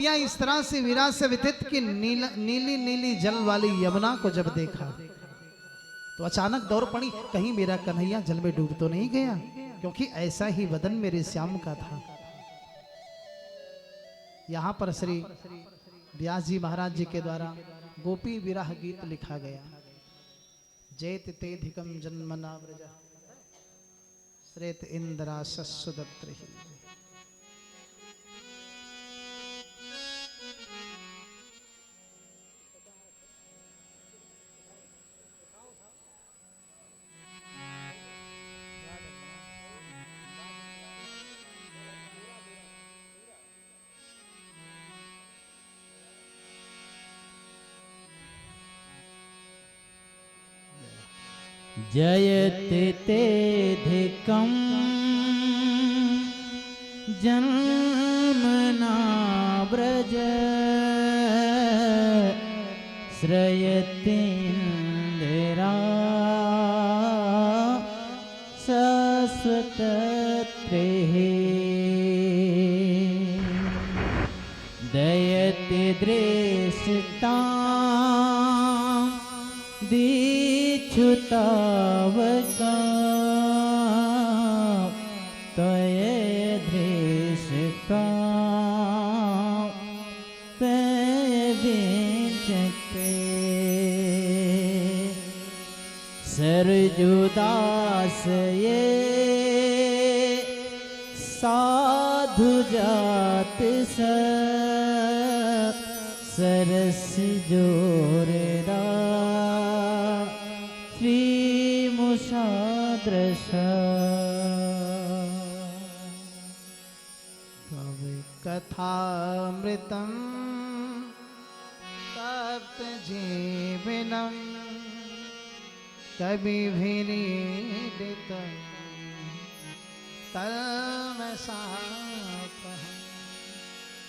या इस तरह से विराट से व्यथित की नीली नीली जल वाली यमुना को जब देखा तो अचानक दौड़ पड़ी, कहीं मेरा कन्हैया जल में डूब तो नहीं गया, क्योंकि ऐसा ही वदन मेरे श्याम का था। यहाँ पर श्री व्यास जी महाराज जी के द्वारा गोपी विरह गीत लिखा गया। जैत तेधिकम जन्मना व्रज श्रेत इंद्रा सस्सुदत्र ही। जयति तेधिकं जन्मना व्रज श्रयति इंदिरा सस्वतत्रेः दयति दृष्टां दीक्षुतावका तये दृष्टा विचक्रे सरजुदास ये साधु जात सरस जोरेरा श्रीमुषादृश कवि कथामृतं तप्त जीवनं कविभिरीडितं कलमशापहम्।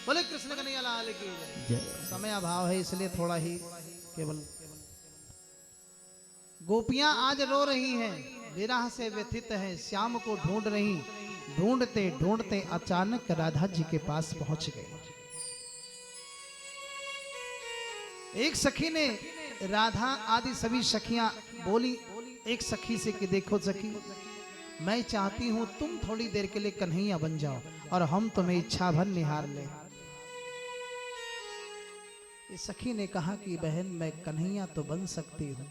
बोले कृष्ण कन्हैया लाल की जय। समय अभाव है इसलिए थोड़ा ही केवल। गोपियां आज रो रही हैं, विरह से व्यथित हैं, श्याम को ढूंढ रही। ढूंढते ढूंढते अचानक राधा जी के पास पहुंच गए। एक सखी ने राधा आदि सभी सखियां बोली एक सखी से कि देखो सखी, मैं चाहती हूं तुम थोड़ी देर के लिए कन्हैया बन जाओ और हम तुम्हें इच्छा भर निहार ले। इस सखी ने कहा कि बहन मैं कन्हैया तो बन सकती हूं,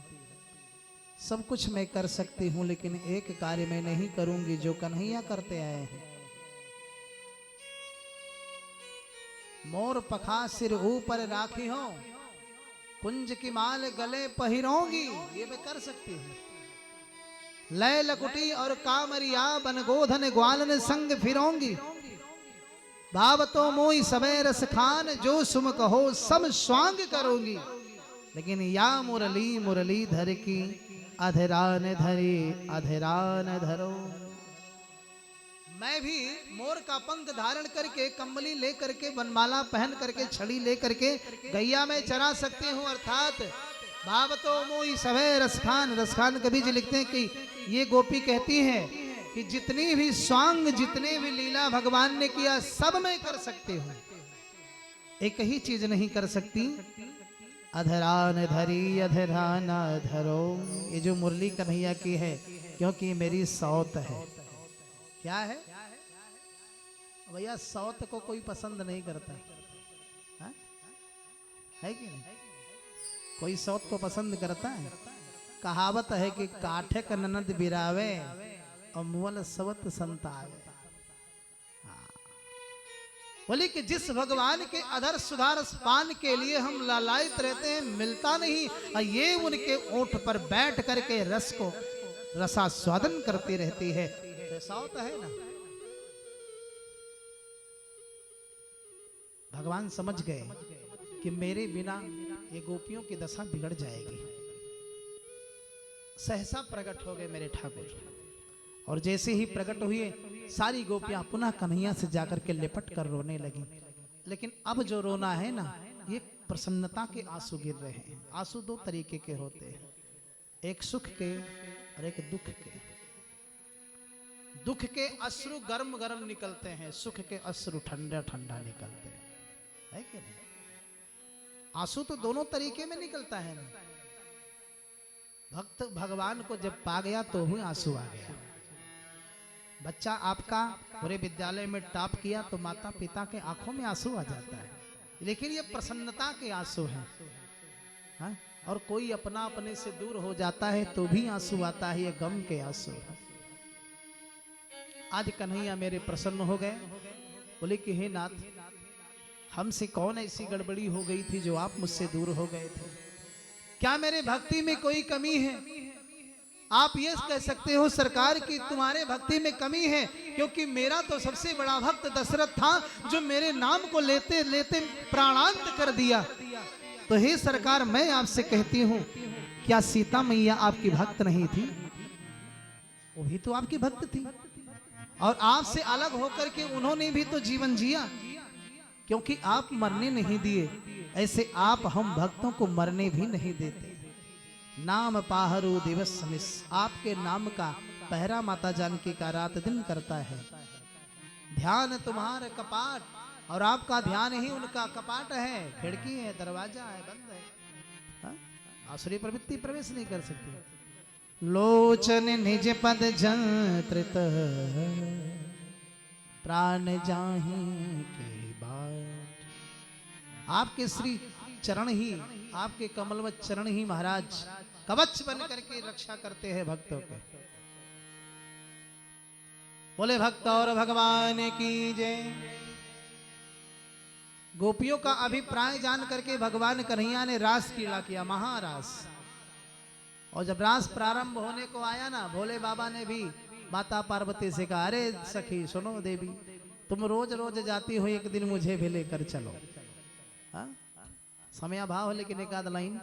सब कुछ मैं कर सकती हूं, लेकिन एक कार्य मैं नहीं करूंगी जो कन्हैया करते आए हैं। मोर पखा सिर ऊपर राखी हो, कुंज की माल गले पहिरोंगी, ये मैं कर सकती हूं। लय लकुटी और कामरिया बन गोधन ग्वालन संग फिरोंगी। भाव तो मोई सबे रस खान, जो सुम कहो सब स्वांग करूंगी। लेकिन या मुरली मुरली धर की अधरान धरी अधरान धरो। मैं भी मोर का पंख धारण करके, कंबली लेकर के, बनमाला पहन करके, छड़ी लेकर के गैया में चरा सकती हूँ। अर्थात भाव तो मोई सवे रसखान। रसखान कवि जी लिखते हैं कि ये गोपी कहती है कि जितनी भी स्वांग, जितने भी लीला भगवान ने किया सब मैं कर सकती हूँ, एक ही चीज नहीं कर सकती, अधरान धरी अधरान धरो। ये जो मुरली कन्हैया की है, क्योंकि मेरी सौत है। क्या है भैया? सौत को कोई पसंद नहीं करता है कि नहीं? कोई सौत को पसंद करता है? कहावत है कि काठे का ननद बिरावे और मुअल सवत संतावे। बोले कि जिस भगवान के अधर सुधार पान के लिए हम लालायित रहते हैं, मिलता नहीं, और ये उनके ओंठ पर बैठ करके रस को रसास्वादन करती रहती है। ऐसा होता है ना। भगवान समझ गए कि मेरे बिना ये गोपियों की दशा बिगड़ जाएगी। सहसा प्रकट हो गए मेरे ठाकुर, और जैसे ही प्रकट हुए सारी गोपियां पुनः कन्हैया से जाकर के लिपट कर रोने लगी। लेकिन अब जो रोना है ना, ये प्रसन्नता के आंसू गिर रहे हैं। आंसू दो तरीके के होते हैं, एक सुख के और एक दुख के। दुख के अश्रु गर्म गर्म निकलते हैं, सुख के अश्रु ठंडा ठंडा निकलते हैं। है कि नहीं? आंसू तो दोनों तरीके में निकलता है ना। भक्त भगवान को जब पा गया तो ही आंसू आ गया। बच्चा आपका पूरे विद्यालय में टॉप किया तो माता पिता के आंखों में आंसू आ जाता है, लेकिन ये प्रसन्नता के आंसू हैं। हाँ? और कोई अपना अपने से दूर हो जाता है तो भी आंसू आता है, ये गम के आंसू है। आज कन्हैया मेरे प्रसन्न हो गए, बोले कि हे नाथ, हमसे कौन ऐसी गड़बड़ी हो गई थी जो आप मुझसे दूर हो गए थे? क्या मेरे भक्ति में कोई कमी है? आप ये कह सकते हो सरकार की तुम्हारे भक्ति में कमी है, क्योंकि मेरा तो सबसे बड़ा भक्त दशरथ था जो मेरे नाम को लेते लेते प्राणांत कर दिया। तो हे सरकार, मैं आपसे कहती हूँ, क्या सीता मैया आपकी भक्त नहीं थी? वो भी तो आपकी भक्त थी, और आपसे अलग होकर के उन्होंने भी तो जीवन जिया, क्योंकि आप मरने नहीं दिए, ऐसे आप हम भक्तों को मरने भी नहीं देते। नाम पाहरू दिवस मिस, आपके नाम का पहरा माता जानकी का रात दिन करता है। ध्यान तुम्हारे कपाट, और आपका ध्यान ही उनका कपाट है, खिड़की है, दरवाजा है, बंद है। हाँ? आसुरी प्रवृत्ति प्रवेश नहीं कर सकती। लोचन निज पद जंत्रित, प्राण जाही के बाट। आपके श्री चरण ही, आपके कमलवत चरण ही महाराज कवच बन करके रक्षा करते हैं भक्तों के। बोले भक्त और भगवान की जय। गोपियों का अभिप्राय जान करके भगवान कन्हैया ने रास क्रीड़ा किया, महारास। और जब रास प्रारंभ होने को आया ना, भोले बाबा ने भी माता पार्वती से कहा, अरे सखी सुनो देवी, तुम रोज रोज जाती हो, एक दिन मुझे भी लेकर चलो। हाँ? समय अभाव है लेकिन एक आध लाइन